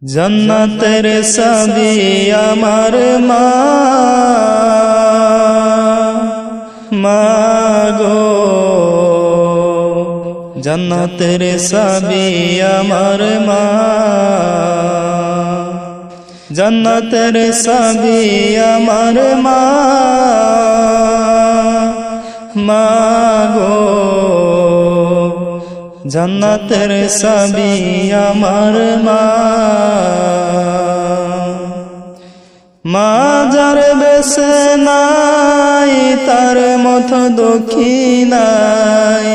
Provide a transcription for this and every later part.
জান্নাতের চাবি আমার মা, মাগো জান্নাতের চাবি আমার মা, জান্নাতের চাবি আমার মা, মাগো জান্নাতের চাবি আমার মা। মা যার বেছে নাই তার মতো দুঃখী নাই,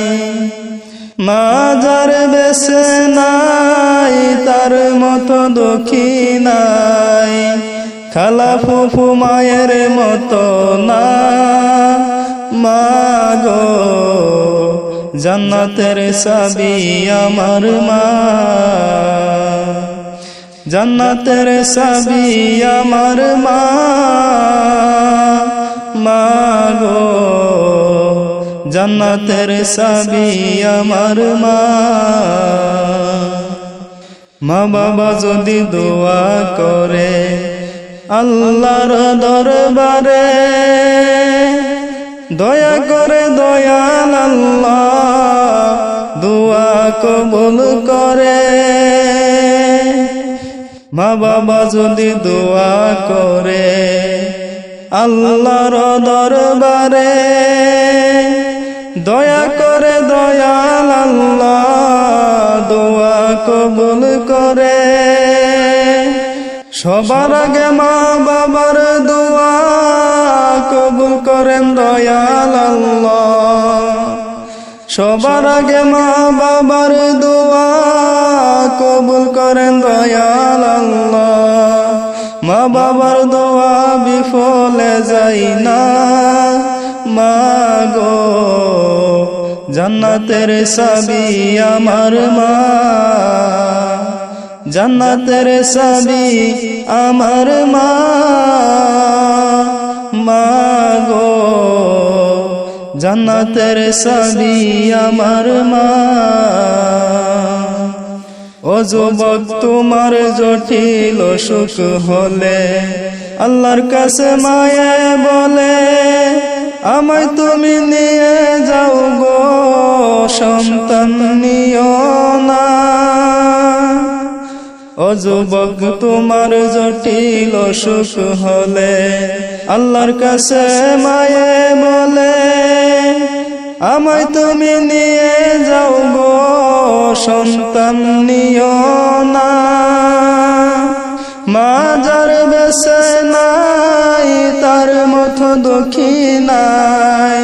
মা যার বেছে নাই তার মতো দুঃখী নাই, খালা ফুফু মায়ের মতো না, মাগো জান্নাতের চাবি আমার মা, জান্নাতের চাবি আমার মা, মাগো জান্নাতের চাবি আমার মা। মা বাবা যদি দোয়া করে আল্লাহর দরবারে, দয়া করে দয়াল আল্লাহ দোয়া কবুল করে। মা বাবা যদি দোয়া করে আল্লাহর দরবারে, দয়া করে দয়াল আল্লাহ দোয়া কবুল করে। সবার আগে মা বাবার দোয়া কবুল করেন দয়াল আল্লাহ, সবার আগে মা বাবার দোয়া কবুল করেন দয়াল আল্লাহ। মা বাবার দোয়া বিফলে যায় না, মাগো জান্নাতের চাবি আমার মা, জান্নাতের চাবি আমার মা, মাগো জান্নাতের চাবি আমার মা। ও যুবক তোমার জটিল অসুখ হলে আল্লাহর কাছে মায়ে বলে, আমায় তুমি নিয়ে যাও গো সন্তান নিও না। ও যুবক তোমার জটিল অসুখ হলে আল্লাহর কাছে মায়ে বলে, আমায় তুমি নিয়ে যাও গো সন্তান নিও না। মা যার বেছে নাই তার মতো দুঃখী নাই,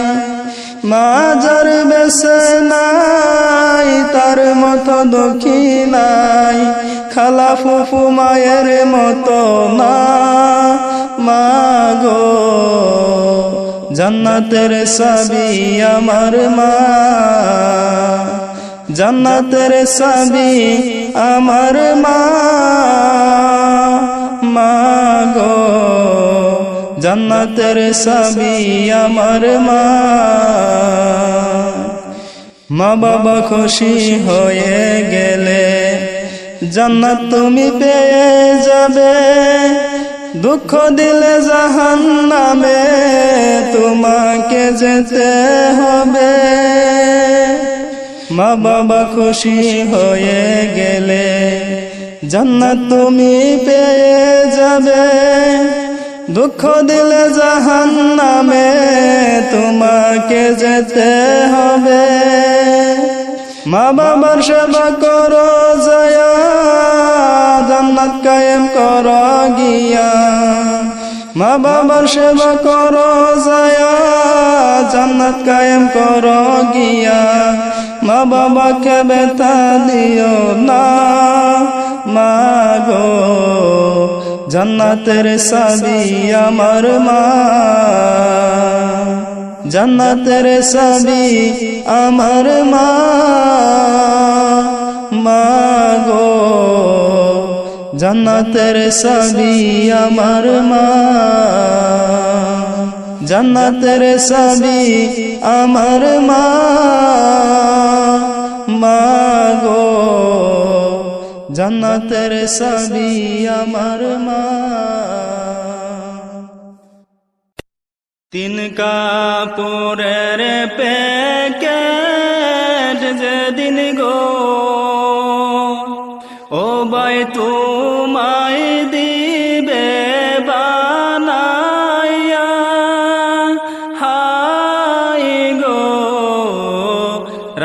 মা যার বেছে নাই তার মতো দুঃখী নাই, খালা ফুফু মায়ের মতো না, মাগো জান্নাতের চাবি আমার মা, জান্নাতের চাবি আমার মা, মাগো জান্নাতের চাবি আমার মা। মা বাবা খুশি হয়ে গেলে জান্নাত তুমি পেয়ে যাবে, দুঃখ দিলে জাহান্নামে তোমাকে যেতে হবে। মা বাবা খুশি হয়ে গেলে জান্নাত তুমি পেয়ে যাবে, দুঃখ দিলে জাহান্নামে তোমাকে যেতে হবে। মা বাবার সেবা করো জয়া, জান্নাত কায়েম করো গিয়া। মা বাবার সেবা করো জয়া, জান্নাত কায়েম করো গিয়া। মা বাবাকে ব্যথা দিও না, মাগো জান্নাতের চাবি আমার মা, জান্নাতের চাবি আমার মা, মাগো জান্নাতের চাবি আমার মা, জান্নাতের চাবি আমার মা, মাগো জান্নাতের চাবি আমার মা। তিন কাপড়ের প্যাকেট যেদিন গো ও ভাই তোমায় দিবে বানাইয়া, হাই গো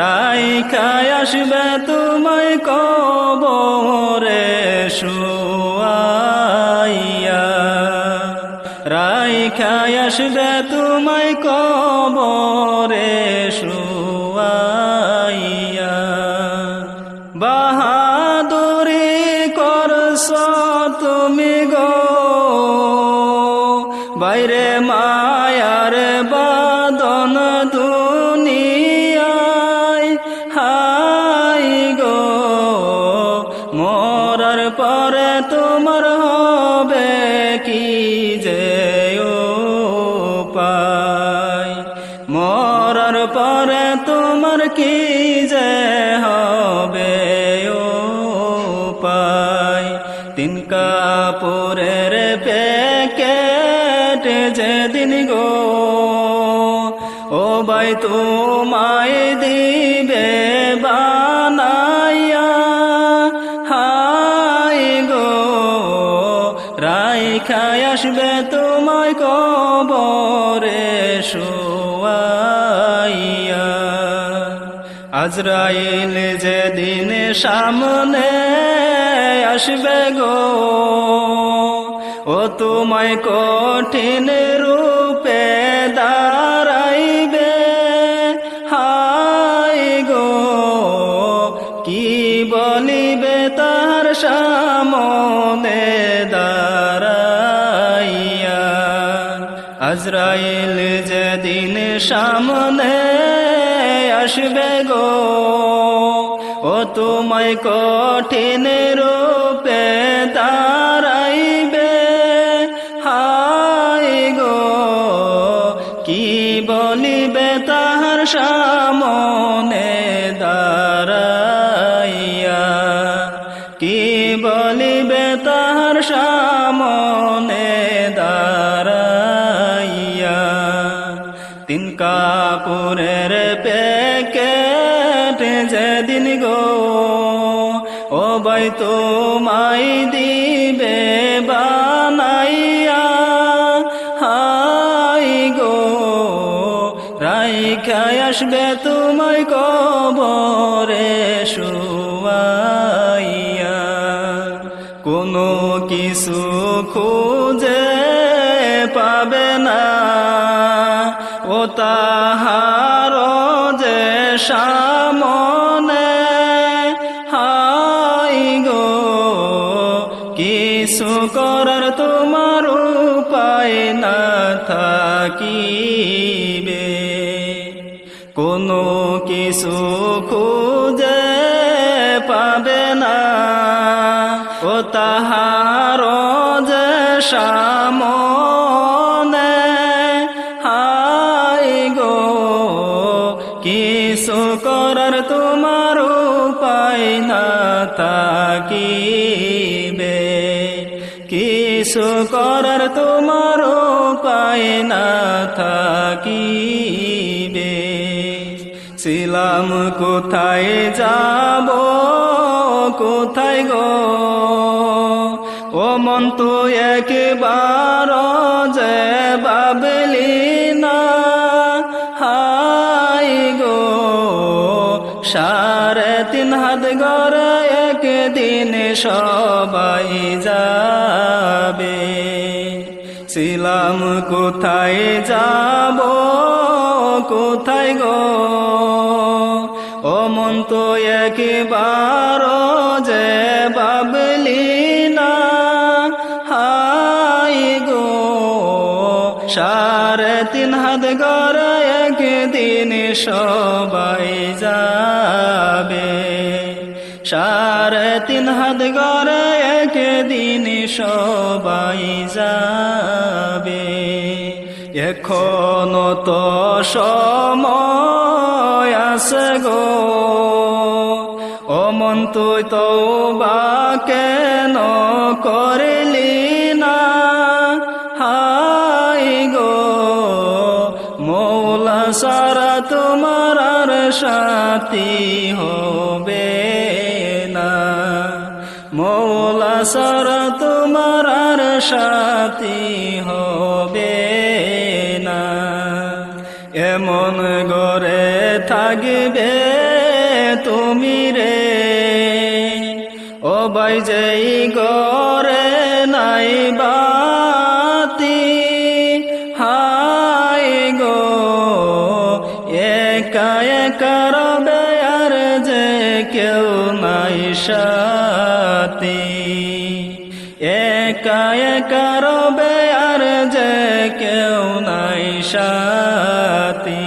রাইখায় আসবে তোমায় কবরে শুয়াইয়া, রাইখায় আসবে তোমায় কবরে শুয়াইয়া। বাহাদুরি করছ তুমি গো বাইরে মায়ার বাদন দুনিয়ায়, হাই গো মরার পরে তোমার হবে কি যে উপায়, মরার পরে তোমার কি যে হবে উপায়। তিন কাপড়ের প্যাকেট যেদিন গো ও ভাই তোমায় দিবে বানাইয়া, হাই গো রাইখায় আসবে তোমায় কবরে শুয়াইয়া। আজরাইল যেদিন সামনে আসবে গো ও তোমায় কঠিন রূপে দাঁড়াইবে, হাই গো কি বলিবে তার সামনে দাঁড়াইয়া। আজরাইল যেদিন সামনে আসবে গো ও তোমায় কঠিন রূপে দাঁড়াইবে, হাই গো কি বলিবে তাহার সামনে দাঁড়াইয়া, কি বলিবে তাহার সামনে দাঁড়াইয়া। তিন কাপড়ের প্যাকেট যেদিন গো ও ভাই তোমায় দিবে বানাইয়া, হাই গো রাইখায় আসবে তোমায় কবরে শুয়াইয়া। কোনো কিছু খুঁজে পাবে না ও তাহার যে সামনে, হাই গো কিছু করার তোমার উপায় না থাকিবে। কোনো কিছু খুঁজে পাবে না ও তাহার যে সামনে, হাই গো কিছু করার তোমার উপায় না থাকিবে, কিছু করার তোমার উপায় না থাকিবে। ছিলাম কোথায় যাব কোথায় গো ও মন তো একবার যে ভাবলি না, হাই গো 3.5 হাত গড়ে একদিন সবাই যাবে। ছিলাম কোথায় যাব কোথায় গো ও মন তো একবার যে ভাবলি না, হাই গো 3.5 হাত গড়ে একদিন সবাই যাবে। 3.5 হাত গড়ে একদিন সবাই যাবে। এখনো তো সময় আছে গো ও মন তুই তওবা কেন করলি না? হায় গো মওলা সারা তোমার আর সাথী হবে না, মওলা সারা তোমার আর সাথী হবে না। এমন ঘরে থাকবে তুমি রে ও ভাই যেই ঘরে নাই বাতি, হায় গো একা একা রবে আর যে কেউ নাই সাথী, একা একা রবে আর যে কেউ নাই সাথী।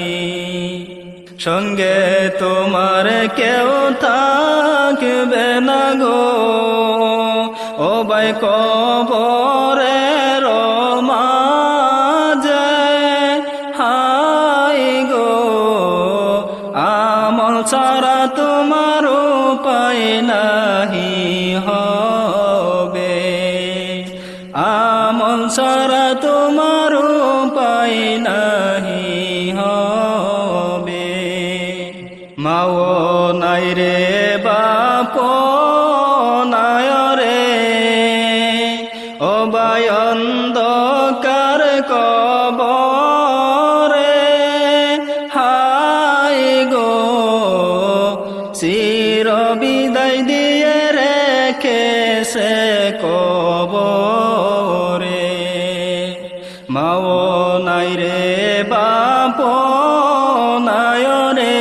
সঙ্গে তোমার কেউ থাকবে না গো ও ভাই কবরের মাঝে, হায় গো আমল ছাড়া তোমার উপায় নাহি হবে, আমল ছাড়া তোমার উপায় নাহি হবে। মাও নাই রে বাপ নাই রে ও ভাই অন্ধকার কবরে, হায় গো চির বিদায় দিয়ে রেখেছে কবরে। মাও নাই রে বাপ নাই রে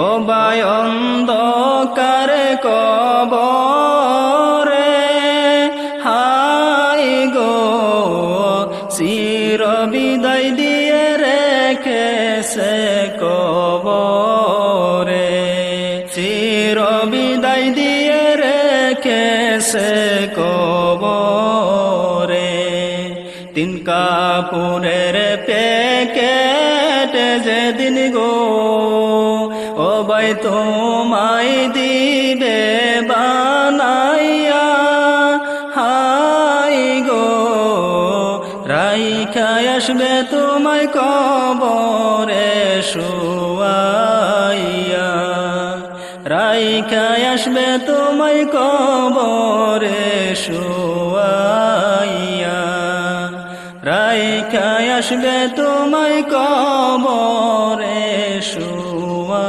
ও ভাই অন্ধকার কবরে, হায় গো চির বিদায় দিয়ে রেখেছে কবরে, চির বিদায় দিয়ে রেখেছে কবরে। তিন কাপুরের প্যাকেট যেদিন গো ও ভাই তোমায় দিবে বানাইয়া, হায় গো রাইখা আসবে তোমায় কবরে শুয়াইয়া, রাইখা আসবে তোমায় কবরে শুয়াইয়া, রাইখা আসবে তোমায় কবরে শুয়া।